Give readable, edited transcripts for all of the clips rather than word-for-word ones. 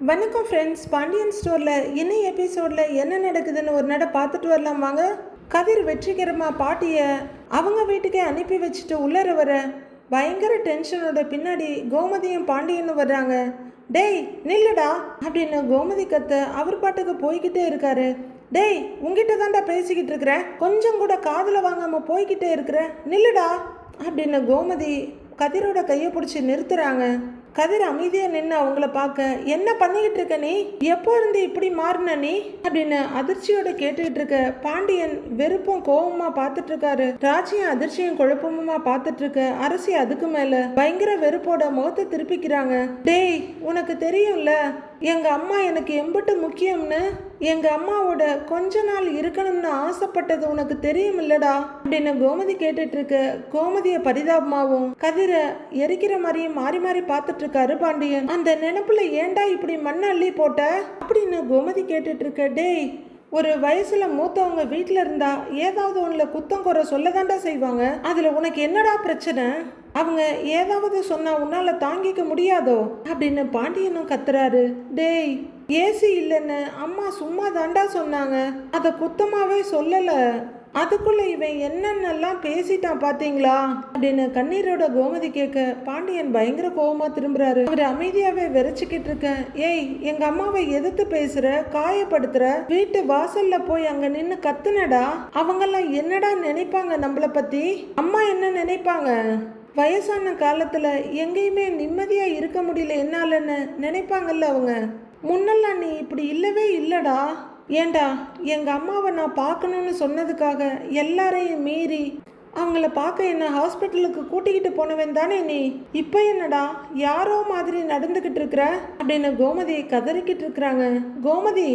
வணக்கம் ஃப்ரெண்ட்ஸ். பாண்டியன் ஸ்டோரில் இன்னும் எபிசோடில் என்ன நடக்குதுன்னு ஒரு நட பார்த்துட்டு வரலாம் வாங்க. கதிர் வெற்றிகரமாக பாட்டியை அவங்க வீட்டுக்கே அனுப்பி வச்சுட்டு உள்ளர வர பயங்கர டென்ஷனோட பின்னாடி கோமதியும் பாண்டியனும் வர்றாங்க. டேய் நில்லுடா அப்படின்னு கோமதி கத்த அவர் பாட்டுக்கு போய்கிட்டே இருக்காரு. டேய் உங்ககிட்ட தான்டா பேசிக்கிட்டு இருக்கிறேன், கொஞ்சம் கூட காதில் வாங்காமல் போய்கிட்டே இருக்கிற, நில்லுடா அப்படின்னு கோமதி கதிரோட கையை பிடிச்சி நிறுத்துறாங்க. கதிர் அமைதியாக நின்று அவங்கள பார்க்க, என்ன பண்ணிக்கிட்டு இருக்க நீ, எப்போ இருந்து இப்படி மாறின நீ அப்படின்னு அதிர்ச்சியோட கேட்டுக்கிட்டு இருக்க. பாண்டியன் வெறுப்பும் கோபமா பார்த்துட்டு இருக்காரு. ராஜியும் அதிர்ச்சியும் குழப்பமுமா பார்த்துட்டு இருக்க. அரசி அதுக்கு மேல பயங்கர வெறுப்போட முகத்தை திருப்பிக்கிறாங்க. டேய் உனக்கு தெரியும்ல எங்க அம்மா எனக்கு எம்பிட்டு முக்கியம்னு, எங்க அம்மாவோட கொஞ்ச நாள் இருக்கணும்னு ஆசைப்பட்டது உனக்கு தெரியும் இல்லடா அப்படின்னு கோமதி கேட்டுட்டு இருக்க. கோமதிய பரிதாபமாவும் கதிரை எரிக்கிற மாதிரியும் மாறி மாறி பார்த்துட்டு இருக்காரு பாண்டியன். அந்த நினைப்புல ஏண்டா இப்படி மண்ணை அள்ளி போட்ட அப்படின்னு கோமதி கேட்டுட்டு இருக்க. டேய் ஒரு வயசுல மூத்தவங்க வீட்டுல இருந்தா ஏதாவது ஒண்ணுல குத்தம் குறை சொல்லதாண்டா செய்வாங்க, அதுல உனக்கு என்னடா பிரச்சனை, அவங்க ஏதாவது சொன்னா உன்னால தாங்கிக்க முடியாதோ அப்படின்னு பாண்டியனும் கத்துறாரு. டேய் ஏசி இல்லைன்னு அம்மா சும்மா தாண்டா சொன்னாங்க, அதை குத்தமாவே சொல்லல, அதுக்குள்ள இவன் என்னென்னலாம் பேசிட்டான் பாத்தீங்களா அப்படின்னு கண்ணீரோட கோமதி கேட்க. பாண்டியன் பயங்கர கோபமா திரும்புறாரு. அவர் அமைதியாவே விரைச்சுக்கிட்டு இருக்க. ஏய் எங்க அம்மாவை எதிர்த்து பேசுற, காயப்படுத்துற, வீட்டு வாசல்ல போய் அங்க நின்னு கத்துனடா, அவங்கெல்லாம் என்னடா நினைப்பாங்க நம்மள பத்தி, அம்மா என்ன நினைப்பாங்க, வயசான காலத்துல எங்கேயுமே நிம்மதியா இருக்க முடியல என்னாலன்னு நினைப்பாங்கல்ல அவங்க, முன்னெல்லாம் நீ இப்படி இல்லவே இல்லடா, ஏண்டா எங்க அம்மாவை நான் பார்க்கணும்னு சொன்னதுக்காக எல்லாரையும் மீறி அவங்கள பார்க்க என்ன ஹாஸ்பிட்டலுக்கு கூட்டிக்கிட்டு போனவன் தானே நீ, இப்போ என்னடா யாரோ மாதிரி நடந்துக்கிட்டு இருக்கிற அப்படின்னு கோமதி கதறிக்கிட்டு இருக்கிறாங்க. கோமதி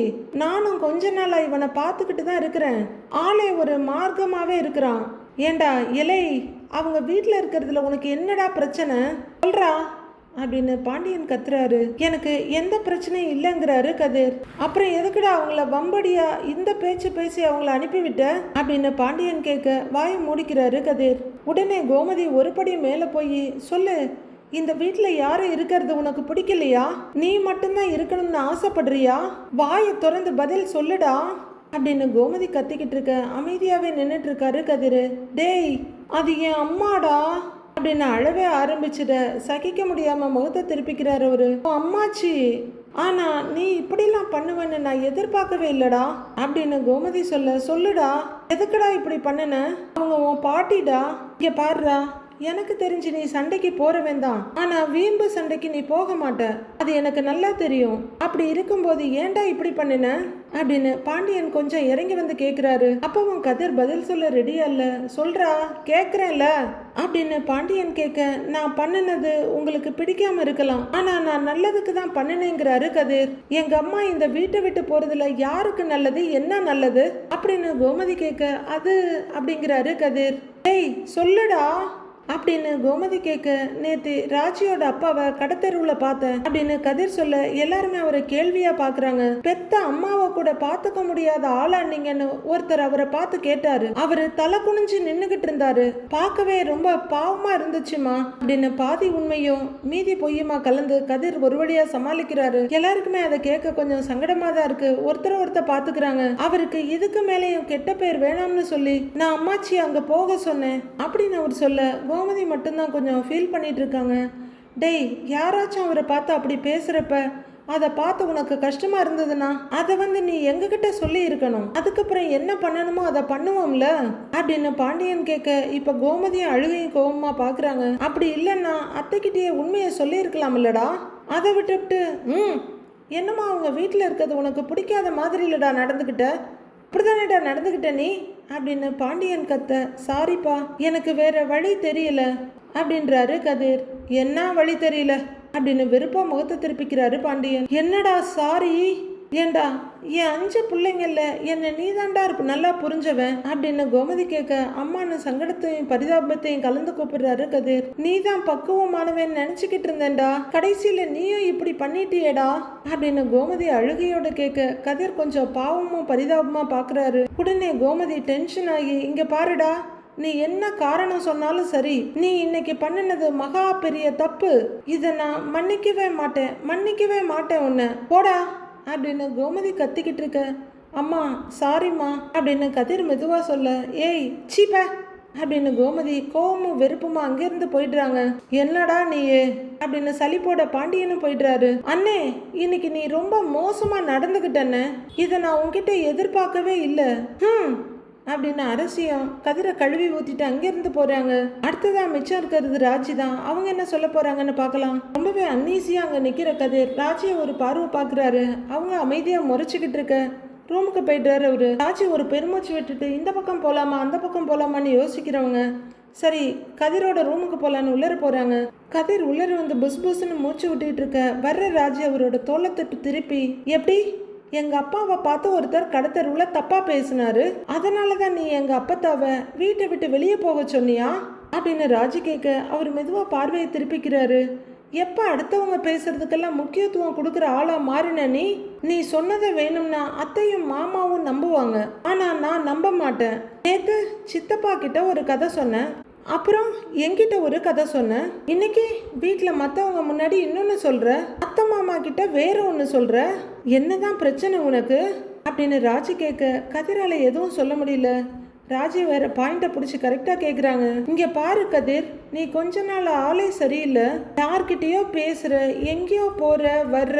நானும் கொஞ்ச நாளா இவனை பார்த்துக்கிட்டு தான் இருக்கிறேன், ஆளே ஒரு மார்க்கமாவே இருக்கிறான், ஏண்டா இலை அவங்க வீட்டில் இருக்கிறதுல உனக்கு என்னடா பிரச்சனை சொல்றா அப்படின்னு பாண்டியன் கத்துறாரு. எனக்கு எந்த பிரச்சனையும் இல்லைங்கிறாரு கதிர். அப்புறம் எதுக்குடா அவங்கள வம்படியா இந்த பேச்சு பேசி அவங்கள அனுப்பிவிட்ட அப்படின்னு பாண்டியன் கேட்க வாயை மூடிக்கிறாரு கதிர். உடனே கோமதி ஒரு படி மேலே போய், சொல்லு இந்த வீட்டில் யாரும் இருக்கிறது உனக்கு பிடிக்கலையா, நீ மட்டும்தான் இருக்கணும்னு ஆசைப்படுறியா, வாயை திறந்து பதில் சொல்லுடா அப்படின்னு கோமதி கத்திக்கிட்டு இருக்க. அமைதியாவே நின்றுட்டு இருக்காரு கதிர். டேய் அது என் அம்மாடா அப்படின்னு அழவே ஆரம்பிச்சுட. சகிக்க முடியாம முகத்தை திருப்பிக்கிறாரு அவரு. அம்மாச்சி ஆனா நீ இப்படிலாம் பண்ணுவேன்னு நான் எதிர்பார்க்கவே இல்லடா அப்படின்னு கோமதி சொல்லுடா எதுக்குடா இப்படி பண்ணுன, அவங்க உன் பாட்டிடா, இங்க பாருடா எனக்கு தெரிஞ்சு நீ சண்டைக்கு போறவன் தான், ஆனா வீம்பு சண்டைக்கு நீ போக மாட்ட, அது எனக்கு நல்லா தெரியும், அப்படி இருக்கும்போது ஏன்டா இப்படி பண்ணின அப்படின்னு பாண்டியன் கொஞ்சம் இறங்கி வந்து கேக்குறாரு. அப்பவும் கதிர் பதில் சொல்ல ரெடியா இல்ல. சொல்றா கேக்குறேன்ல அப்படின்னு பாண்டியன் கேட்க, நான் பண்ணினது உங்களுக்கு பிடிக்காம இருக்கலாம், ஆனா நான் நல்லதுக்கு தான் பண்ணினேங்கிறாரு கதிர். எங்க அம்மா இந்த வீட்டை விட்டு போறதுல யாருக்கு நல்லது, என்ன நல்லது அப்படின்னு கோமதி கேட்க, அது அப்படிங்கிறாரு கதிர். டேய் சொல்லுடா அப்படின்னு கோமதி கேட்க, நேத்து ராஜியோட அப்பாவை கடத்தெருவுல பார்த்தேன் அப்படின்னு கதிர் சொல்ல எல்லாருமே அவரை கேள்வியா பாக்குறாங்க. பெத்த அம்மாவை கூட பாத்துக்க முடியாத ஆளா நீங்கன்னு ஒருத்தர் அவரை பார்த்து கேட்டாரு. அவரு தலை குனிஞ்சு நின்னுகிட்டு இருந்தாரு, பார்க்கவே ரொம்ப பாவமா இருந்துச்சுமா அப்படின்னு பாதி உண்மையும் மீதி பொய்யுமா கலந்து கதிர் ஒரு வழியா சமாளிக்கிறாரு. எல்லாருக்குமே அதை கேட்க கொஞ்சம் சங்கடமா தான் இருக்கு. ஒருத்தர் பாத்துக்கிறாங்க. அவருக்கு இதுக்கு மேலேயும் கெட்ட பேர் வேணாம்னு சொல்லி நான் அம்மாச்சி அங்க போக சொன்னேன் அப்படின்னு அவர் சொல்ல கோமதி மட்டும்தான் கொஞ்சம் ஃபீல் பண்ணிட்டு இருக்காங்க. டேய் யாராச்சும் அவரை பார்த்து அப்படி பேசுறப்ப அதை பார்த்து உனக்கு கஷ்டமா இருந்ததுன்னா அதை நீ எங்ககிட்ட சொல்லி இருக்கணும், அதுக்கப்புறம் என்ன பண்ணணுமோ அதை பண்ணுவோம்ல அப்படின்னு பாண்டியன் கேட்க. இப்ப கோமதியும் அழுகையும் கோபமா பாக்குறாங்க. அப்படி இல்லைன்னா அத்தைக்கிட்டே உண்மையை சொல்லி இருக்கலாம் இல்லடா, அதை விட்டுவிட்டு என்னமா அவங்க வீட்டில் இருக்கிறது உனக்கு பிடிக்காத மாதிரி இல்லடா நடந்துக்கிட்ட, இப்படிதானேடா நடந்துக்கிட்ட நீ அப்படின்னு பாண்டியன் கத்த. சாரிப்பா எனக்கு வேற வழி தெரியல அப்படின்றாரு கதிர். என்ன வழி தெரியல அப்படின்னு வெறுப்பா முகத்தை திருப்பிக்கிறாரு பாண்டியன். என்னடா சாரி, ஏண்டா என் 5 பிள்ளைங்கள்ல என்ன நீதாண்டா நல்லா புரிஞ்சவன் அப்படின்னு கோமதி கேட்க, அம்மானு சங்கடத்தையும் பரிதாபத்தையும் கலந்து கூப்பிடுறாரு கதிர். நீதான் பக்குவமானவன் நினைச்சுக்கிட்டு இருந்தேன்டா, கடைசியில நீயும் இப்படி பண்ணிட்டியேடா அப்படின்னு கோமதி அழுகையோட கேட்க கதிர் கொஞ்சம் பாவமும் பரிதாபமா பாக்குறாரு. உடனே கோமதி டென்ஷன் ஆகி, இங்க பாருடா நீ என்ன காரணம் சொன்னாலும் சரி, நீ இன்னைக்கு பண்ணினது மகா பெரிய தப்பு. இதை நான் மன்னிக்கவே மாட்டேன் உன்னை, போடா அப்படின்னு கோமதி கத்திக்கிட்டு இருக்க. அம்மா சாரிம்மா அப்படின்னு கதிர் மெதுவா சொல்ல, ஏய் சீப்ப அப்படின்னு கோமதி கோவமும் வெறுப்புமா அங்கிருந்து போயிடுறாங்க. என்னடா நீயே அப்படின்னு சலிப்போட பாண்டியனும் போயிடுறாரு. அண்ணே, இன்னைக்கு நீ ரொம்ப மோசமா நடந்துகிட்டன்னு, இதை நான் உன்கிட்ட எதிர்பார்க்கவே இல்லை அப்படின்னு அரசியம் கதிரை கழுவி ஊத்திட்டு அங்கிருந்து போறாங்க. அடுத்ததான் மிச்சம் இருக்கிறது ராஜி தான். அவங்க என்ன சொல்ல போறாங்கன்னு பார்க்கலாம். ரொம்பவே அன்னீசியா அங்க நிக்கிற கதிர் ராஜியை ஒரு பார்வை பாக்குறாரு. அவங்க அமைதியா முறைச்சுக்கிட்டு இருக்க ரூமுக்கு போயிட்டாரு அவரு. ராஜி ஒரு பெருமூச்சு விட்டுட்டு இந்த பக்கம் போலாமா அந்த பக்கம் போலாமான்னு யோசிக்கிறவங்க சரி கதிரோட ரூமுக்கு போலான்னு உள்ளர போறாங்க. கதிர் உள்ளர வந்து புஸ் புஸ்ன்னு மூச்சு விட்டுட்டு இருக்க வர்ற ராஜி அவரோட தோலை தொட்டு திருப்பி, எப்படி எங்க அப்பாவை பார்த்து ஒருத்தர் கடத்தருவுல தப்பா பேசினாரு, அதனாலதான் நீ எங்க அப்பத்தாவை வீட்டை விட்டு வெளியே போக சொன்னியா அப்படின்னு ராஜி கேட்க அவர் மெதுவா பார்வையை திருப்பிக்கிறாரு. எப்ப அடுத்தவங்க பேசுறதுக்கெல்லாம் முக்கியத்துவம் கொடுக்குற ஆளா மாறின நீ சொன்னதை வேணும்னா அத்தையும் மாமாவும் நம்புவாங்க, ஆனா நான் நம்ப மாட்டேன். நேத்து சித்தப்பா கிட்ட ஒரு கதை சொன்னேன், அப்புறம் என்கிட்ட ஒரு கதை சொன்னேன், இன்னைக்கு வீட்டில் மற்றவங்க முன்னாடி இன்னொன்று சொல்ற, அத்தை மாமா கிட்ட வேற ஒன்று சொல்ற, என்னதான் பிரச்சனை உனக்கு அப்படின்னு ராஜி கேட்க கதிரால எதுவும் சொல்ல முடியல. ராஜி வேற பாயிண்ட பிடிச்சி கரெக்டா கேக்குறாங்க. இங்க பாரு கதிர், நீ கொஞ்ச நாள் ஆளே சரியில்லை, யார்கிட்டயோ பேசுற, எங்கேயோ போற வர்ற,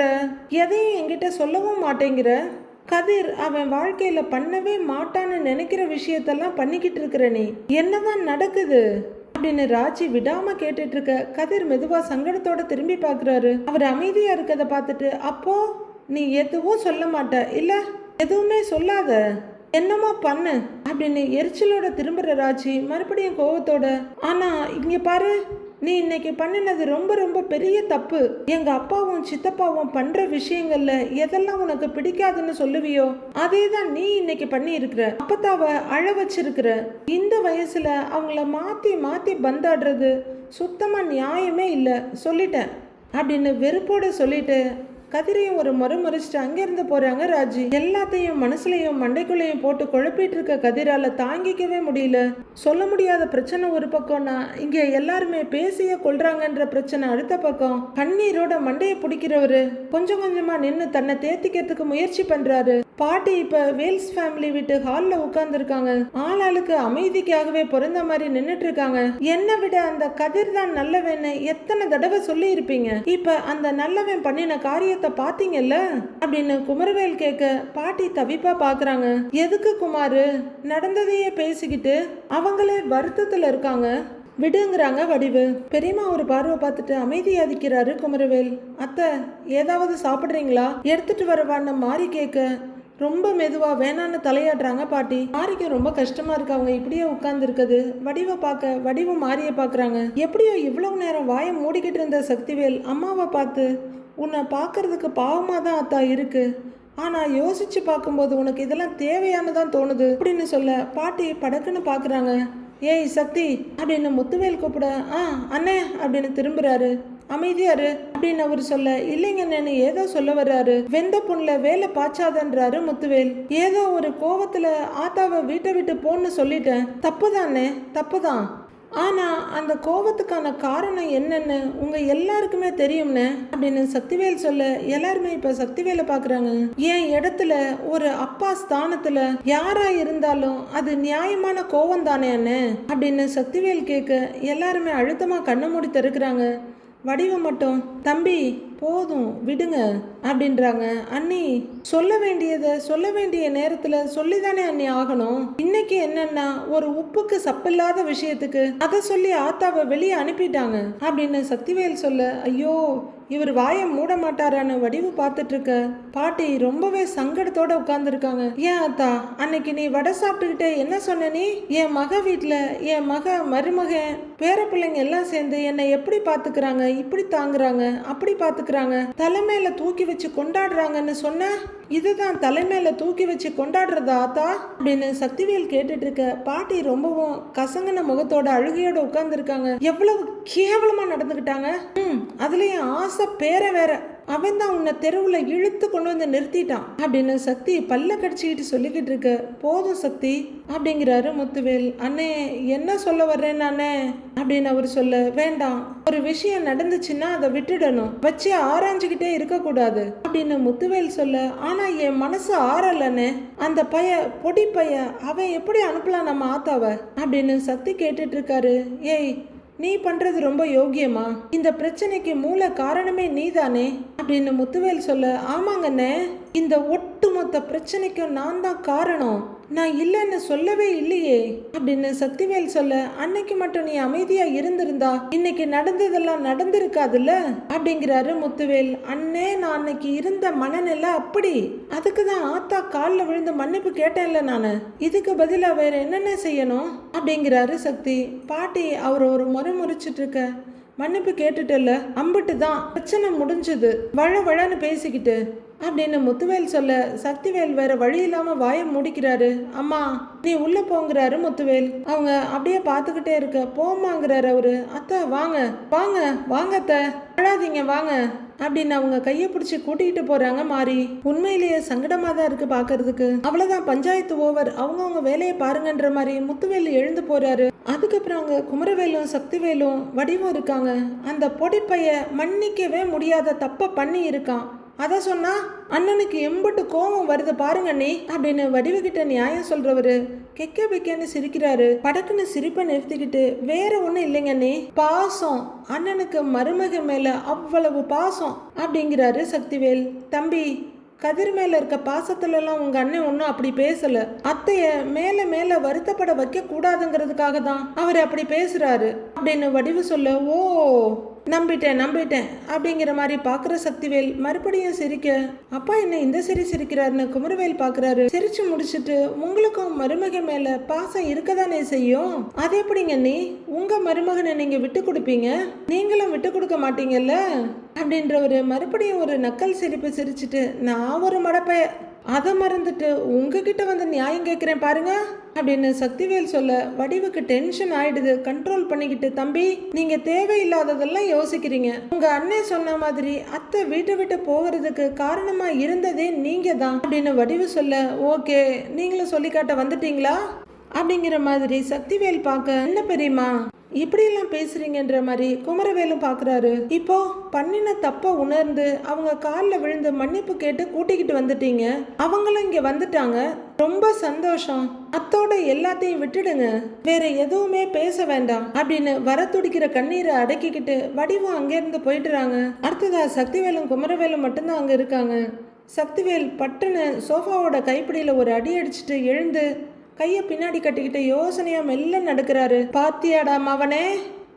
எதையும் என்கிட்ட சொல்லவும் மாட்டேங்கிற. கதிர் அவன் வாழ்க்கையில பண்ணவே மாட்டான்னு நினைக்கிற விஷயத்தெல்லாம் பண்ணிக்கிட்டு இருக்கிற, நீ என்னதான் நடக்குது அப்படின்னு ராஜி விடாம கேட்டுட்டு இருக்க கதிர் மெதுவா சங்கடத்தோட திரும்பி பாக்குறாரு. அவர் அமைதியா இருக்கத பார்த்துட்டு, அப்போ நீ எதுவும் சொல்ல மாட்ட இல்ல, எதுவுமே சொல்லாத, என்னமோ பண்ணு அப்படின்னு எரிச்சலோட திரும்புற ராஜி மறுபடியும் கோவத்தோட, ஆனா இங்க பாரு, நீ இன்னைக்கு பண்ணினது ரொம்ப ரொம்ப பெரிய தப்பு. எங்க அப்பாவும் சித்தப்பாவும் பண்ற விஷயங்கள்ல எதெல்லாம் உனக்கு பிடிக்காதுன்னு சொல்லுவியோ அதே தான் நீ இன்னைக்கு பண்ணி இருக்கிற. அப்பத்தாவ அழ வச்சிருக்கிற. இந்த வயசுல அவங்கள மாத்தி மாத்தி பந்தாடுறது சுத்தமா நியாயமே இல்லை, சொல்லிட்டேன் அப்படின்னு வெறுப்போட சொல்லிட்டு கதிரையும் ஒரு முறைச்சிட்டு அங்கிருந்து போறாங்க ராஜி. எல்லாத்தையும் மனசுலையும் மண்டைக்குள்ளையும் போட்டு குழப்பிட்டு இருக்க கதிரால தாங்கிக்கவே முடியல. சொல்ல முடியாத பிரச்சனை ஒரு பக்கம்னா இங்க எல்லாருமே பேசிய கொள்றாங்கன்ற பிரச்சனை அடுத்த பக்கம். கண்ணீரோட மண்டையை பிடிக்கிறவரு கொஞ்சம் கொஞ்சமா நின்று தன்னை தேத்திக்கிறதுக்கு முயற்சி பண்றாரு. பாட்டி இப்ப வேல்ஸ் ஃபேமிலி விட்டு ஹால்ல உட்கார்ந்து இருக்காங்க. ஆளாளுக்கு அமைதிக்காகவே பிறந்த மாதிரி நின்னுட்டு இருக்காங்க. என்ன விட அந்த கதிர் தான் நல்லவன்னு எத்தனை தடவை சொல்லி இருப்பீங்க, இப்ப அந்த நல்லவன் பண்ணின காரியத்தை பாத்தீங்கல்ல அப்படின்னு குமரவேல் கேட்க பாட்டி தவிப்பா பாக்குறாங்க. எதுக்கு குமாரு, நடந்ததையே பேசிக்கிட்டு அவங்களே வருத்தத்துல இருக்காங்க, விடுங்கிறாங்க வடிவு. பெரியம்மா ஒரு பார்வை பார்த்துட்டு அமைதியாதிக்கிறாரு குமரவேல். அத்தை ஏதாவது சாப்பிடுறீங்களா, எடுத்துட்டு வரவான்னு மாறி கேட்க ரொம்ப மெதுவா வேணான்னு தலையாடுறாங்க பாட்டி. மாரிக்கு ரொம்ப கஷ்டமா இருக்கு அவங்க இப்படியே உட்கார்ந்து இருக்குது. வடிவை பார்க்க வடிவு மாறிய பாக்குறாங்க. எப்படியோ இவ்வளவு நேரம் வாயை மூடிக்கிட்டு இருந்த சக்திவேல் அம்மாவை பார்த்து, உன்னை பார்க்கறதுக்கு பாவமா தான் அத்தா இருக்கு, ஆனா யோசிச்சு பார்க்கும்போது உனக்கு இதெல்லாம் தேவையானதான் தோணுது அப்படின்னு சொல்ல பாட்டி படக்குன்னு பாக்குறாங்க. ஏய் சக்தி அப்படின்னு முத்துவேல் கூப்பிட, அண்ணே அப்படின்னு திரும்புறாரு. அமைதியாரு அப்படின்னு அவர் சொல்ல, இல்லைங்க நான் ஏதோ சொல்ல வர்றாரு, வெந்த பொண்ணுல வேலை பாய்ச்சாதன்றாரு முத்துவேல். ஏதோ ஒரு கோவத்துல ஆத்தாவை வீட்டை விட்டு போன்னு சொல்லிட்டேன், தப்புதானே தப்புதான், ஆனா அந்த கோபத்துக்கான காரணம் என்னன்னு உங்க எல்லாருக்குமே தெரியும்னு அப்படின்னு சக்திவேல் சொல்ல எல்லாருமே இப்ப சக்திவேலை பாக்குறாங்க. என் இடத்துல ஒரு அப்பா ஸ்தானத்துல யாரா இருந்தாலும் அது நியாயமான கோபம் தானே அப்படின்னு சக்திவேல் கேட்க எல்லாருமே அழுத்தமா கண்ணை மூடி திறக்கிறாங்க. வடிவ மட்டும், தம்பி போதும் விடுங்க அப்படின்றாங்க. அண்ணி சொல்ல வேண்டியதை சொல்ல வேண்டிய நேரத்துல சொல்லிதானே அண்ணி ஆகணும். இன்னைக்கு என்னன்னா ஒரு உப்புக்கு சப்பில்லாத விஷயத்துக்கு அதை சொல்லி ஆத்தாவை வெளியே அனுப்பிட்டாங்க அப்படின்னு சக்திவேல் சொல்ல, ஐயோ இவர் வாயை மூட மாட்டாரான்னு வடிவு பார்த்துட்டு இருக்க பாட்டி ரொம்பவே சங்கடத்தோட உட்கார்ந்து இருக்காங்க. ஏன் அத்தா அன்னைக்கு நீ வடை சாப்பிட்டுக்கிட்டே என்ன சொன்ன, நீ என் மக வீட்டுல என் மக மருமகன் பேர பிள்ளைங்க எல்லாம் சேர்ந்து என்னை எப்படி பாத்துக்கிறாங்க, இப்படி தாங்குறாங்க, அப்படி பாத்துக்கிறாங்க, தலைமையில தூக்கி வச்சு கொண்டாடுறாங்கன்னு சொன்ன, இதுதான் தலைமையில தூக்கி வச்சு கொண்டாடுறதா ஆத்தா அப்படின்னு சக்திவேல் கேட்டுட்டு இருக்க பாட்டி ரொம்பவும் கசங்கின முகத்தோட அழுகையோட உட்கார்ந்து இருக்காங்க. எவ்வளவு கேவலமா நடந்துகிட்டாங்க, அதுலயும் ஆசை பேர வேற அவன் தான் உன்னை தெருவில் இழுத்து கொண்டு வந்து நிறுத்திட்டான் அப்படின்னு சக்தி பல்ல கடிச்சிக்கிட்டு சொல்லிக்கிட்டு இருக்க. போதும் சக்தி அப்படிங்கிறாரு முத்துவேல். அண்ணே என்ன சொல்ல வர்றேன் நானே அப்படின்னு அவர் சொல்ல, வேண்டாம், ஒரு விஷயம் நடந்துச்சுன்னா அதை விட்டுடணும், வச்சு ஆராய்ஞ்சுக்கிட்டே இருக்கக்கூடாது அப்படின்னு முத்துவேல் சொல்ல, ஆனா என் மனசு ஆறலன்னு அந்த பொடி பைய அவன் எப்படி அனுப்பலாம் நம்ம ஆத்தாவ அப்படின்னு சக்தி கேட்டுட்டு இருக்காரு. ஏய், நீ பண்றது ரொம்ப யோகியமா? இந்த பிரச்சனைக்கு மூல காரணமே நீதானே அப்படின்னு முத்துவேல் சொல்ல, ஆமாங்கண்ணே, இந்த ஒட்டுமொத்த பிரச்சனைக்கும் நான் தான் காரணம், நான் இல்லைன்னு சொல்லவே இல்லையே அப்படின்னு சக்திவேல் சொல்ல, அன்னைக்கு மட்டும் நீ அமைதியா இருந்திருந்தா இன்னைக்கு நடந்ததெல்லாம் நடந்திருக்காதுல்ல அப்படிங்கிறாரு முத்துவேல். அண்ணே, நான் அன்னைக்கு இருந்த மனநிலை அப்படி, அதுக்கு தான் ஆத்தா காலில் விழுந்து மன்னிப்பு கேட்டேன்ல நானு, இதுக்கு பதிலா வேற என்னென்ன செய்யணும் அப்படிங்கிறாரு சக்தி. பாட்டி அவர் ஒரு முறை முறிச்சிட்டு இருக்க, மன்னிப்பு கேட்டுட்டல, அம்பிட்டு தான், பிரச்சனை முடிஞ்சது, வழன்னு பேசிக்கிட்டு அப்படின்னு முத்துவேல் சொல்ல, சக்திவேல் வேற வழி இல்லாம வாயை மூடிக்கிறாரு. அம்மா நீ உள்ள போங்கிறாரு முத்துவேல். அவங்க அப்படியே பார்த்துக்கிட்டே இருக்க, போமாங்கிறாரு அவரு. அத்தை வாங்க வாங்க வாங்க அத்தை, அழாதீங்க வாங்க அப்படின்னு அவங்க கையை பிடிச்சி கூட்டிகிட்டு போறாங்க மாறி. உண்மையிலேயே சங்கடமா தான் இருக்கு பாக்குறதுக்கு. அவ்வளவுதான், பஞ்சாயத்து ஓவர், அவங்கவுங்க வேலையை பாருங்கன்ற மாதிரி முத்துவேல் எழுந்து போறாரு. அதுக்கப்புறம் அவங்க குமரவேலும் சக்திவேலும் வடிவம் இருக்காங்க. அந்த பொடிப்பைய மன்னிக்கவே முடியாத தப்ப பண்ணி இருக்கான். அதை சொன்னா அண்ணனுக்கு எம்பட்டு கோபம் வருது பாருங்க நீ அப்படின்னு வடிவுகிட்ட நியாயம் சொல்றவரு கெக்க பெக்கன்னு சிரிக்கிறாரு. படக்குன்னு சிரிப்பை நிறுத்திக்கிட்டு, வேற ஒண்ணும் இல்லைங்க நீ, பாசம், அண்ணனுக்கு மருமக மேல அவ்வளவு பாசம் அப்படிங்கிறாரு சக்திவேல். தம்பி, கதிர் மேல இருக்க பாசத்துல எல்லாம் உங்க அண்ணன் ஒன்னும் அப்படி பேசல, அத்தைய மேல மேல வருத்தப்பட வைக்க கூடாதுங்கிறதுக்காக தான் அவர் அப்படி பேசுறாரு அப்படின்னு வடிவு சொல்ல, ஓ நம்பிட்டேன் அப்படிங்கிற மாதிரி பாக்குற சக்திவேல் மறுபடியும் சிரிக்க, அப்பா என்ன இந்த சிரிக்கிறாருன்னு குமரவேல் பாக்குறாரு. சிரிச்சு முடிச்சுட்டு, உங்களுக்கும் மருமக மேல பாசம் இருக்கதானே செய்யும், அது எப்படிங்க நீ உங்க மருமகனை நீங்க விட்டு கொடுப்பீங்க, நீங்களும் விட்டு கொடுக்க மாட்டீங்கல்ல அப்படின்றவரு மறுபடியும் ஒரு நக்கல் சிரிப்பு சிரிச்சுட்டு, நான் ஒரு மடப்பைய, அதை மறந்துட்டு உங்ககிட்ட வந்து நியாயம் கேட்கிறேன் பாருங்க அப்படின்னு சக்திவேல் சொல்ல, வடிவுக்கு டென்ஷன் ஆயிடுது. கண்ட்ரோல் பண்ணிக்கிட்டு, தம்பி நீங்க தேவையில்லாததெல்லாம் யோசிக்கிறீங்க, உங்க அண்ணன் சொன்ன மாதிரி அத்தை வீட்டை விட்டு போகிறதுக்கு காரணமா இருந்ததே நீங்க தான் அப்படின்னு வடிவு சொல்ல, ஓகே நீங்களும் சொல்லி காட்ட வந்துட்டீங்களா அப்படிங்கிற மாதிரி சக்திவேல் பார்க்க, என்ன பெரியமா இப்படியெல்லாம் பேசுறீங்கன்ற மாதிரி குமரவேலும் பாக்குறாரு. இப்போ பண்ணின தப்ப உணர்ந்து அவங்க காலில் விழுந்து மன்னிப்பு கேட்டு கூட்டிக்கிட்டு வந்துட்டீங்க, அவங்களும் இங்க வந்துட்டாங்க, ரொம்ப சந்தோஷம், அத்தோட எல்லாத்தையும் விட்டுடுங்க, வேற எதுவுமே பேச வேண்டாம் அப்படின்னு வர துடிக்கிற கண்ணீரை அடக்கிக்கிட்டு வடிவம் அங்கிருந்து போயிட்டுறாங்க. அடுத்ததா சக்திவேலும் குமரவேலும் மட்டும்தான் அங்க இருக்காங்க. சக்திவேல் பட்டுன்னு சோஃபாவோட கைப்பிடியில ஒரு அடி அடிச்சுட்டு எழுந்து கையை பின்னாடி கட்டிக்கிட்டு யோசனையா மெல்ல நடக்கிறாரு. பாத்தியாடா மவனே,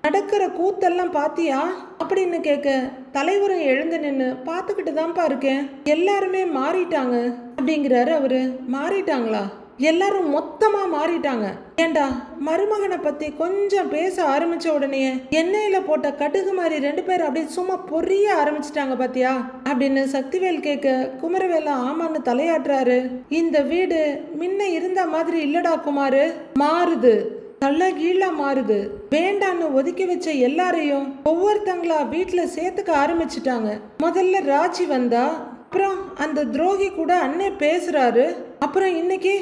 நடக்கிற கூத்தெல்லாம் பாத்தியா அப்படின்னு கேட்க, தலைவரும் எழுந்து நின்று பார்த்துக்கிட்டு தான்ப்பா இருக்கேன், எல்லாருமே மாறிட்டாங்க அப்படிங்கிறாரு அவரு. மாறிட்டாங்களா? எல்லாரும் மொத்தமா மாறிட்டாங்க. ஏண்டா, மருமகனை பத்தி கொஞ்சம் பேச ஆரம்பிச்ச உடனே எண்ணெயில போட்ட கடுகு மாதிரி 2 பேர் அப்படியே சும்மா பொரிய ஆரம்பிச்சிட்டாங்க பாத்தியா அப்படின்னு சக்திவேல் கேட்க, குமரவேல ஆமான்னு தலையாட்டுறாரு. இந்த வீடு முன்ன இருந்த மாதிரி இல்லடா குமாரு, மாறுது, தள்ளகீழா மாறுது, வேண்டான்னு ஒதுக்கி வச்ச எல்லாரையும் ஒவ்வொருத்தங்களா வீட்டுல சேர்த்துக்க ஆரம்பிச்சுட்டாங்க. முதல்ல ராஜி வந்தா, அப்புறம் அந்த துரோகி கூட அண்ணே பேசுறாரு, அப்புறம் இன்னைக்கு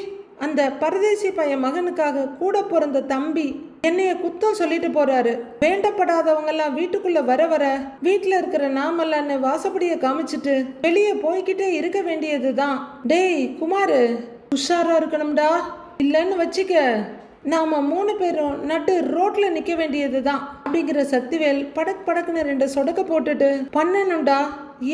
அந்த பரதேசி பையன் மகனுக்காக கூட பிறந்த தம்பி என்னைய குத்தம் சொல்லிட்டு போறாரு. வேண்டப்படாதவங்க எல்லாம் வீட்டுக்குள்ள வர வீட்டுல இருக்கிற நாமெல்லாம் வாசப்படிய காமிச்சிட்டு வெளியே போய்கிட்டே இருக்க வேண்டியதுதான். டேய் குமாரு, உஷாரா இருக்கணும்டா, இல்லைன்னு வச்சுக்க நாம 3 பேரும் நட்டு ரோட்ல நிக்க வேண்டியதுதான் அப்படிங்கிற சக்திவேல் படக்குன்னு 2 சொடக்க போட்டுட்டு, பண்ணணும்டா,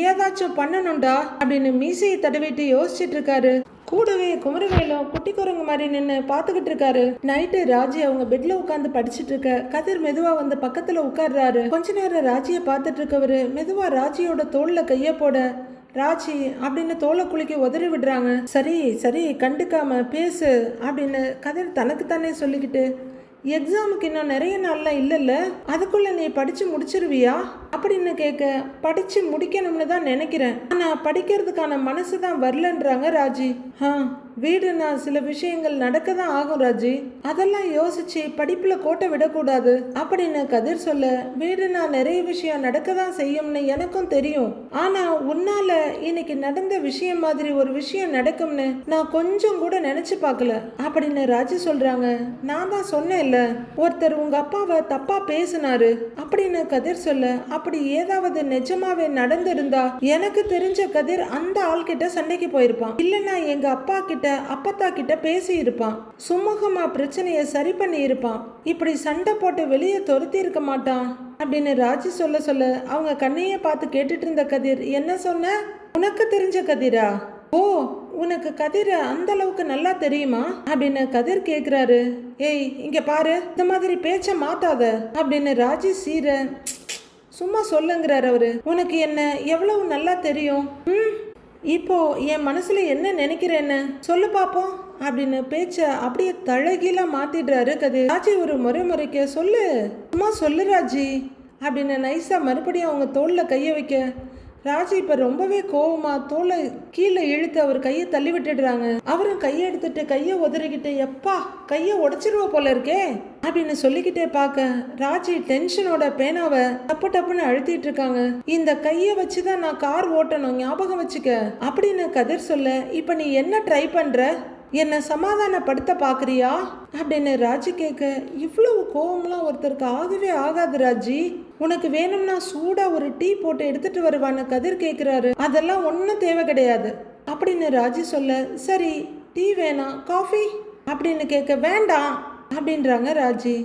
ஏதாச்சும் பண்ணணும்டா அப்படின்னு மீசையை தடவிட்டு யோசிச்சுட்டு இருக்காரு. கூடவே குமரவேலும் குட்டி குரங்கு மாதிரி நின்று பார்த்துக்கிட்டு இருக்காரு. நைட்டு ராஜி அவங்க பெட்ல உட்காந்து படிச்சுட்டு இருக்க, கதிர் மெதுவா வந்து பக்கத்துல உட்கார்றாரு. கொஞ்ச நேரம் ராஜியை பார்த்துட்டு இருக்கவரு மெதுவா ராஜியோட தோல்ல கைய போட, ராஜி அப்படின்னு தோலை குலுக்கி உதறி விடுறாங்க. சரி கண்டுக்காம பேசு அப்படின்னு கதிர் தனக்கு தானே சொல்லிக்கிட்டு, எக்ஸாமுக்கு இன்னும் நிறைய நாள்லாம் இல்லைல்ல, அதுக்குள்ள நீ படிச்சு முடிச்சிருவியா அப்படின்னு கேட்க, படிச்சு முடிக்கணும்னு தான் நினைக்கிறேன், ஆனா படிக்கிறதுக்கான மனசு தான் வரலன்றாங்க ராஜி. வீடுனா சில விஷயங்கள் நடக்க தான் ஆகும் ராஜி, அதெல்லாம் யோசிச்சு படிப்புல கோட்டை விடக்கூடாது அப்படின்னு கதிர் சொல்ல, வீடுனா நிறைய விஷயம் நடக்க தான் செய்யும்னு எனக்கும் தெரியும். ஆனா உன்னால இன்னைக்கு நடந்த விஷயம் மாதிரி ஒரு விஷயம் நடக்கும்னு நான் கொஞ்சம் கூட நினைச்சு பார்க்கல அப்படின்னு ராஜி சொல்றாங்க. நான் தான் சொன்னேன்ல, ஒருத்தர் உங்க அப்பாவை தப்பா பேசினாரு அப்படின்னு கதிர் சொல்ல, அப்படி ஏதாவது நிஜமாவே நடந்திருந்தா எனக்கு தெரிஞ்ச கதிர் அந்த ஆள் கிட்ட சண்டைக்கு போயிருப்பான், இல்லைன்னா எங்க அப்பா கிட்ட அப்பத்தா கிட்ட பேசி இருப்பான், சுமூகமா பிரச்சனையை சரி பண்ணி இருப்பான், இப்படி சண்டை போட்டு வெளியே துரத்தி இருக்க மாட்டான் அப்படின்னு ராஜி சொல்ல சொல்ல அவங்க கண்ணையே பார்த்து கேட்டுட்டு இருந்த கதிர், என்ன சொன்ன, உனக்கு தெரிஞ்ச கதிரா, ஓ உனக்கு கதிர அந்த அளவுக்கு நல்லா தெரியுமா அப்படின்னு கதிர் கேக்குறாரு. ஏய் இங்க பாரு, இந்த மாதிரி பேச்ச மாத்தாத அப்படின்னு ராஜி சீர, சும்மா சொல்லுங்கிறார் அவரு. உனக்கு என்ன எவ்வளவு நல்லா தெரியும், இப்போ என் மனசுல என்ன நினைக்கிறேன்னு சொல்லு பாப்போம் அப்படின்னு பேச்ச அப்படியே தழகீழா மாத்திடுறாரு கதிர். ராஜி ஒரு முறைக்க, சொல்லு சும்மா சொல்லு ராஜி அப்படின்னு நைஸா மறுபடியும் அவங்க தோல்ல கைய வைக்க, ராஜி இப்ப ரொம்பவே கோவமா தோலை கீழே இழுத்து அவர் கையை தள்ளி விட்டுடுறாங்க. அவரும் கையை எடுத்துட்டு கையை உதறிக்கிட்டு, எப்பா கையை உடைச்சிருவ போல இருக்கே அப்படின்னு சொல்லிக்கிட்டே பார்க்க, ராஜி டென்ஷனோட பேனாவை டப்பு டப்புன்னு அழுத்திட்டு இருக்காங்க. இந்த கையை வச்சுதான் நான் கார் ஓட்டணும், ஞாபகம் வச்சுக்க அப்படின்னு கதிர் சொல்ல, இப்ப நீ என்ன ட்ரை பண்ற, என்ன சமாதானப்படுத்த பாக்குறியா அப்படின்னு ராஜி கேட்க, இவ்வளவு கோவம்லாம் ஒருத்தருக்கு ஆகவே ஆகாது ராஜி, உனக்கு வேணும்னா சூடா ஒரு டீ போட்டு எடுத்துட்டு வருவான்னு கதிர் கேட்கிறாரு. அதெல்லாம் ஒன்றும் தேவை கிடையாது அப்படின்னு ராஜி சொல்ல, சரி டீ வேணாம் காஃபி அப்படின்னு கேட்க, வேண்டாம் அப்படின்றாங்க ராஜி.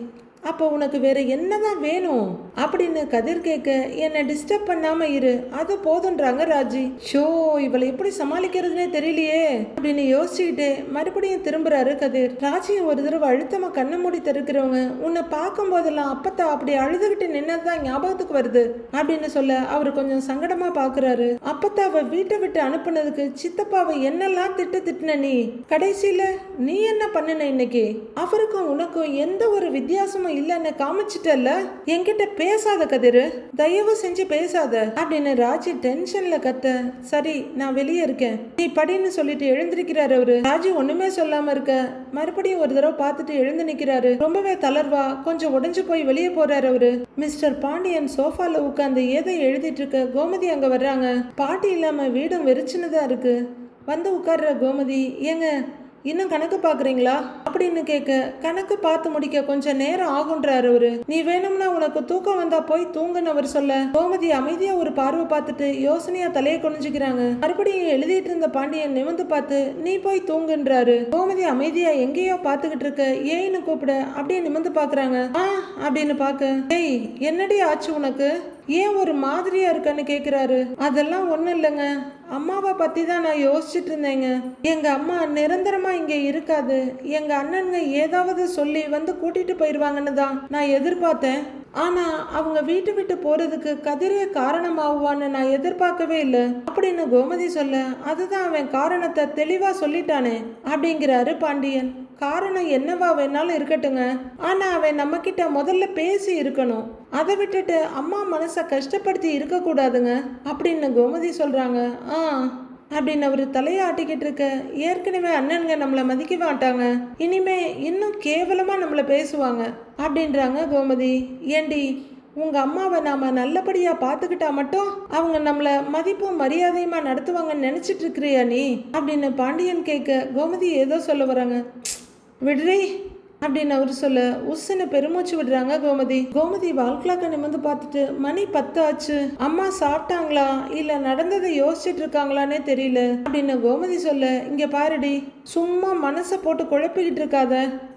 அப்போ உனக்கு வேற என்னதான் வேணும் அப்படின்னு கதிர் கேட்க, என்னை டிஸ்டர்ப் பண்ணாம இரு அது போதுன்றாங்க ராஜி. ஷோ இவளை எப்படி சமாளிக்கிறதுனே தெரியலையே அப்படின்னு யோசிச்சுக்கிட்டே மறுபடியும் திரும்புறாரு கதிர். ராஜியும் ஒரு தடவை அழுத்தமா கண்ணை மூடி திறக்கிறவங்க, உன்னை பார்க்கும் போதெல்லாம் அப்பத்தா அப்படி அழுதுகிட்டு நின்னதுதான் ஞாபகத்துக்கு வருது அப்படின்னு சொல்ல, அவரு கொஞ்சம் சங்கடமா பாக்குறாரு. அப்பத்தாவை வீட்டை விட்டு அனுப்புனதுக்கு சித்தப்பாவை என்னெல்லாம் திட்டுன நீ, கடைசியில நீ என்ன பண்ணுன இன்னைக்கு, அவருக்கும் உனக்கும் எந்த ஒரு வித்தியாசமும் இல்லன்னு காமிச்சிட்டல்ல, என்கிட்ட பேசாத கதிரு, தயவு செஞ்சு பேசாத அப்படின்னு ராஜி டென்ஷன்ல கத்த, சரி நான் வெளியே இருக்கேன் நீ படின்னு சொல்லிட்டு எழுந்திருக்கிறாரு அவரு. ராஜி ஒண்ணுமே சொல்லாம இருக்க மறுபடியும் ஒரு தடவை பார்த்துட்டு எழுந்து நிக்கிறாரு. ரொம்பவே தளர்வா கொஞ்சம் உடைஞ்சு போய் வெளியே போறாரு அவரு. மிஸ்டர் பாண்டியன் சோஃபால உட்கார்ந்து ஏதோ எழுதிட்டு இருக்க கோமதி அங்க வர்றாங்க. பாட்டி இல்லாம வீடும் வெறிச்சுன்னுதான் இருக்கு. வந்து உட்கார்ற கோமதி, ஏங்க இன்னும் கணக்கு பாக்குறீங்களா அப்படின்னு கேட்க, கணக்கு பார்த்து முடிக்க கொஞ்சம் நேரம் ஆகுன்றாரு அவரு. நீ வேணும்னா உனக்கு தூக்கம் வந்தா போய் தூங்குன்னு அவர் சொல்ல, கோமதி அமைதியா ஒரு பார்வை பார்த்துட்டு யோசனையா தலையை குனிஞ்சுக்கிறாங்க. மறுபடியும் எழுதிட்டு இருந்த பாண்டியன் நிமிந்து பார்த்து, நீ போய் தூங்குன்றாரு. கோமதி அமைதியா எங்கேயோ பாத்துக்கிட்டு இருக்க, ஏன்னு கூப்பிட அப்படியே நிமிந்து பாக்குறாங்க. அப்படின்னு பாக்க, ஏய் என்னடி ஆச்சு உனக்கு, ஏன் ஒரு மாதிரியா இருக்கன்னு கேக்குறாரு. அதெல்லாம் ஒண்ணும் இல்லைங்க, அம்மாவை பத்தி தான் நான் யோசிச்சுட்டு இருந்தேங்க. எங்க அம்மா நிரந்தரமா இங்க இருக்காது, எங்க அண்ணனுங்க ஏதாவது சொல்லி வந்து கூட்டிட்டு போயிருவாங்கன்னு தான் நான் எதிர்பார்த்தேன். ஆனா அவங்க வீட்டு விட்டு போறதுக்கு கதிரே காரணமாகுவான்னு நான் எதிர்பார்க்கவே இல்லை அப்படின்னு கோமதி சொல்ல, அதுதான் அவன் காரணத்தை தெளிவா சொல்லிட்டானே அப்படிங்கிறாரு பாண்டியன். காரணம் என்னவா வேணாலும் இருக்கட்டுங்க, ஆனா அவன் நம்ம கிட்ட முதல்ல பேசி இருக்கணும், அதை விட்டுட்டு அம்மா மனசை கஷ்டப்படுத்தி இருக்க கூடாதுங்க அப்படின்னு கோமதி சொல்றாங்க. அப்படின்னு அவரு தலையாட்டிக்கிட்டு இருக்க, ஏற்கனவே அண்ணனுங்க நம்மளை மதிக்க மாட்டாங்க, இனிமே இன்னும் கேவலமா நம்மளை பேசுவாங்க அப்படின்றாங்க கோமதி. ஏண்டி உங்க அம்மாவை நாம நல்லபடியா பாத்துக்கிட்டா மட்டும் அவங்க நம்மள மதிப்பும் மரியாதையுமா நடத்துவாங்கன்னு நினைச்சிட்டு இருக்கிறியா நீ அப்படின்னு பாண்டியன் கேட்க, கோமதி ஏதோ சொல்ல வராங்க. விடுறி அப்படின்னு அவரு சொல்ல, உஸ்ன்னு பெருமூச்சு விடுறாங்க கோமதி. கோமதி வாழ்க்கலாக்க நிமிந்து பார்த்துட்டு, மணி 10 ஆச்சு, அம்மா சாப்பிட்டாங்களா இல்ல நடந்ததை யோசிச்சுட்டு இருக்காங்களானே தெரியல அப்படின்னு கோமதி சொல்ல, இங்க பாருடி சும்மா மனசை போட்டு குழப்பிக்கிட்டு இருக்காத,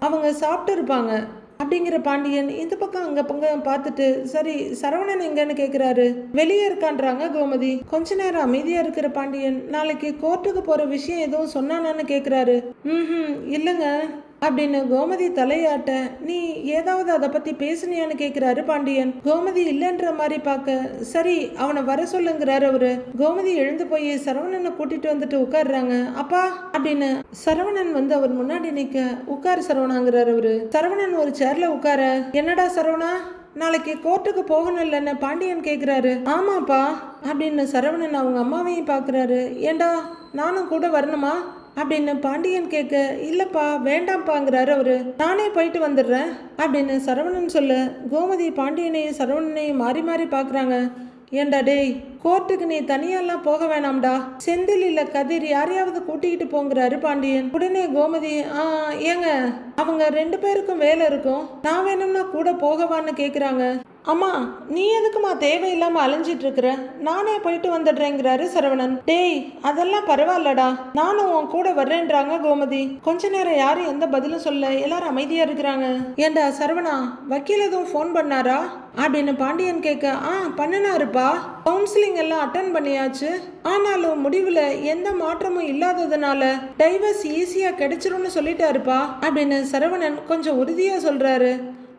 அவங்க சாப்பிட்டு இருப்பாங்க அப்படிங்கிற பாண்டியன் இந்த பக்கம் அங்க பக்கம் பார்த்துட்டு, சரி சரவணன் எங்கன்னு கேக்குறாரு. வெளியே இருக்கான்றாங்க கோமதி. கொஞ்ச நேரம் அமைதியா இருக்கிற பாண்டியன், நாளைக்கு கோர்ட்டுக்கு போற விஷயம் எதுவும் சொன்னானான்னு கேக்குறாரு. இல்லைங்க அப்படின்னு கோமதி தலையாட்ட, நீ ஏதாவது அதை பத்தி பேசுனியான்னு கேக்குறாரு பாண்டியன். கோமதி இல்லைன்ற மாதிரி பார்க்க, சரி அவனை வர சொல்லுங்கிறாரு அவரு. கோமதி எழுந்து போய் சரவணனை கூட்டிட்டு வந்துட்டு உட்காடுறாங்க. அப்பா அப்படின்னு சரவணன் வந்து அவர் முன்னாடி நிக்க, உட்காரு சரவணாங்கிறாரு அவரு. சரவணன் ஒரு சேர்ல உட்கார, என்னடா சரவணா நாளைக்கு கோர்ட்டுக்கு போகணும் இல்லைன்னு பாண்டியன் கேக்குறாரு. ஆமாப்பா அப்படின்னு சரவணன் அவங்க அம்மாவையும் பாக்குறாரு. ஏண்டா நானும் கூட வரணுமா அப்படின்னு பாண்டியன் கேட்க, இல்லப்பா வேண்டாம்ப்பாங்கிறாரு அவரு. நானே போயிட்டு வந்துடுறேன் அப்படின்னு சரவணன் சொல்ல, கோமதி பாண்டியனையும் சரவணனையும் மாறி மாறி பாக்குறாங்க. ஏண்டா டேய், கோர்ட்டுக்கு நீ தனியெல்லாம் போக வேணாம்டா, செந்தில் இல்ல கதிர் யாரையாவது கூட்டிக்கிட்டு போங்கிறாரு பாண்டியன். உடனே கோமதி, ஏங்க அவங்க 2 பேருக்கும் வேலை இருக்கும், நான் வேணும்னா கூட போகவான்னு கேக்குறாங்க. அம்மா நீ எதுக்குமா தேவையில்லாம அலைஞ்சிட்டு இருக்கிற, நானே போயிட்டு வந்துடுறேங்கிறாரு சரவணன். டேய் அதெல்லாம் பரவாயில்லடா, நானும் உன் கூட வர்றேன்றாங்க கோமதி. கொஞ்ச நேரம் யாரும் எந்த பதிலும் சொல்ல, எல்லாரும் அமைதியா இருக்கிறாங்க. ஏண்டா சரவணா, வக்கீல் எதுவும் ஃபோன் பண்ணாரா அப்படின்னு பாண்டியன் கேட்க, பண்ணினாருப்பா, கவுன்சிலிங் எல்லாம் அட்டன் பண்ணியாச்சு, ஆனாலும் முடிவுல எந்த மாற்றமும் இல்லாததுனால டைவர்ஸ் ஈஸியா கிடைச்சிரும்னு சொல்லிட்டாருப்பா அப்படின்னு சரவணன் கொஞ்சம் உறுதியா சொல்றாரு.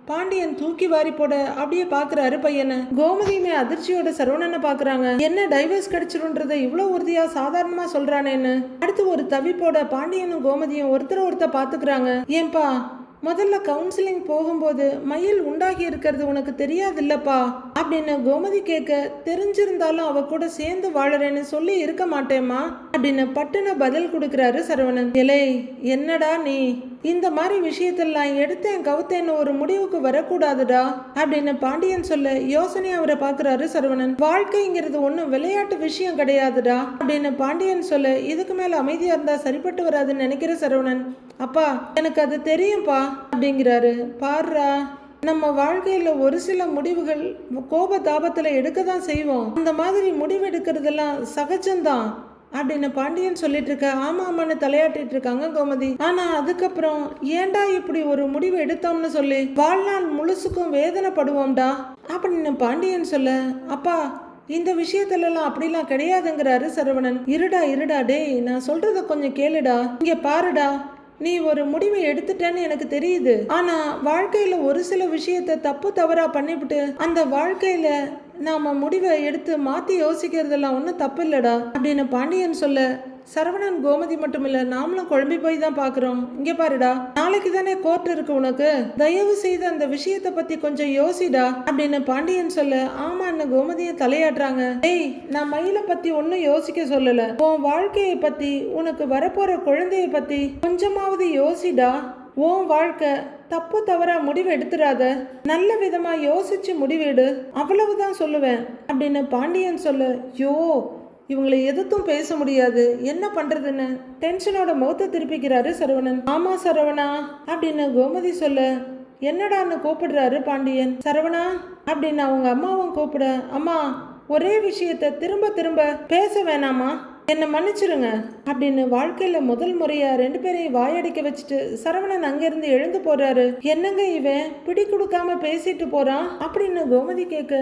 பாண்டியன் தூக்கி வாரி போட அப்படியே பாக்குறாரு பையனை. கோமதியுமே அதிர்ச்சியோட சரவணனை பாக்குறாங்க. என்ன டைவர்ஸ் கிடைச்சிருன்றத இவ்வளவு உறுதியா சாதாரணமா சொல்றானேன்னு. அடுத்து ஒரு தவிப்போட பாண்டியனும் கோமதியும் ஒருத்தர் பாத்துக்கிறாங்க. ஏன்பா முதல்ல கவுன்சிலிங் போகும்போது மயில் உண்டாகி இருக்கிறது உனக்கு தெரியாது இல்லப்பா அப்படின்னு கோமதி கேட்க, தெரிஞ்சிருந்தாலும் அவ கூட சேர்ந்து வாழறேன்னு சொல்லி இருக்க மாட்டேம்மா அப்படின்னு பட்டுன பதில் கொடுக்கிறாரு சரவணன். இலை என்னடா நீ இந்த மாதிரி விஷயத்தெல்லாம் எடுத்தேன் கவுத்தேன்னு ஒரு முடிவுக்கு வரக்கூடாதுடா அப்படின்னு பாண்டியன் சொல்ல, யோசனை அவரை பாக்குறாரு சரவணன். வாழ்க்கைங்கிறது ஒன்னும் விளையாட்டு விஷயம் கிடையாதுடா அப்படின்னு பாண்டியன் சொல்ல, இதுக்கு மேல அமைதியா இருந்தா சரிப்பட்டு வராதுன்னு நினைக்கிற சரவணன், அப்பா எனக்கு அது தெரியும்பா அப்படிங்கிறாரு. பாருடா, நம்ம வாழ்க்கையில ஒரு சில முடிவுகள் கோப தாபத்துல எடுக்க தான் செய்வோம், அந்த மாதிரி முடிவு எடுக்கிறதெல்லாம் சகஜம்தான் அப்படின்னு பாண்டியன் சொல்லிட்டு இருக்க. ஆமாமான்னு தலையாட்டிட்டு இருக்காங்க கோமதி. ஆனா அதுக்கப்புறம் ஏண்டா இப்படி ஒரு முடிவு எடுத்தோம்னு சொல்லி வாழ்நாள் முழுசுக்கும் வேதனைப்படுவோம்டா அப்படின்னு பாண்டியன் சொல்ல, அப்பா இந்த விஷயத்துலலாம் அப்படிலாம் கிடையாதுங்கிறாரு சரவணன். இருடா டேய், நான் சொல்றத கொஞ்சம் கேளுடா, இங்க பாருடா, நீ ஒரு முடிவை எடுத்துட்டேன்னு எனக்கு தெரியுது, ஆனா வாழ்க்கையில ஒரு சில விஷயத்த தப்பு தவறா பண்ணிவிட்டு அந்த வாழ்க்கையில நாம முடிவை எடுத்து மாத்தி யோசிக்கிறதெல்லாம் ஒன்றும் தப்பு இல்லடா அப்படின்னு பாண்டியன் சொல்ல, சரவணன் கோமதி மட்டும் இல்ல, நாமளும் குழம்பி போய் தான் பாக்குறோம். இங்க பாருடா, நாளைக்கு தானே கோர்ட் இருக்கு உனக்கு, தயவு செய்து அந்த விஷயத்தை பத்தி கொஞ்சம் யோசிடா அப்படின்னு பாண்டியன் சொல்ல, ஆமான்னு கோமதியை தலையாட்டுறாங்க. ஏய், நான் மயிலை பத்தி ஒன்னும் யோசிக்க சொல்லல, உன் வாழ்க்கையை பத்தி, உனக்கு வரப்போற குழந்தைய பத்தி கொஞ்சமாவது யோசிடா. உன் வாழ்க்கை தப்பு தவறா முடிவு எடுத்துடாத, நல்ல விதமா யோசிச்சு முடிவெடு, அவ்வளவுதான் சொல்லுவேன் அப்படின்னு பாண்டியன் சொல்ல, யோ இவங்களை எதுக்கும் பேச முடியாது, என்ன பண்றதுன்னு டென்ஷனோட முகத்தை திருப்பிக்கிறாரு சரவணன். ஆமா சரவணா அப்படின்னு கோமதி சொல்ல, என்னடான்னு கூப்பிடுறாரு பாண்டியன். சரவணா அப்படின்னு அவங்க அம்மாவும் கூப்பிட, அம்மா ஒரே விஷயத்த திரும்ப திரும்ப பேச வேணாமா, என்னை மன்னிச்சிருங்க அப்படின்னு வாழ்க்கையில முதல் முறையா 2 பேரையும் வாயடிக்க வச்சுட்டு சரவணன் அங்கிருந்து எழுந்து போறாரு. என்னங்க இவன் பிடி கொடுக்காம பேசிட்டு போறான் அப்படின்னு கோமதி கேட்க,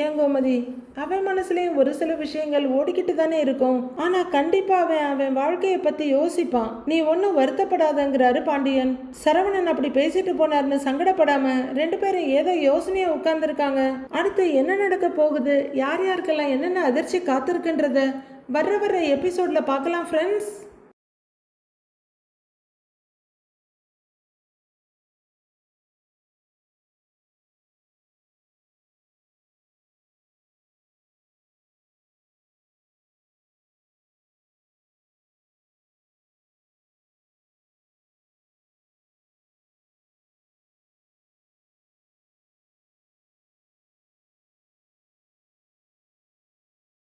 ஏன் கோமதி, அவன் மனசுலயும் ஒரு சில விஷயங்கள் ஓடிக்கிட்டு தானே இருக்கும், ஆனா கண்டிப்பா அவன் வாழ்க்கையை பத்தி யோசிப்பான், நீ ஒன்னும் வருத்தப்படாதங்கிறாரு பாண்டியன். சரவணன் அப்படி பேசிட்டு போனார்னு சங்கடப்படாம 2 பேரும் ஏதோ யோசனையா உட்கார்ந்துருக்காங்க. அடுத்து என்ன நடக்க போகுது, யார் யாருக்கெல்லாம் என்னென்ன அதிர்ச்சி காத்திருக்குன்றத வர்ற எபிசோட்ல பார்க்கலாம் ஃப்ரெண்ட்ஸ்.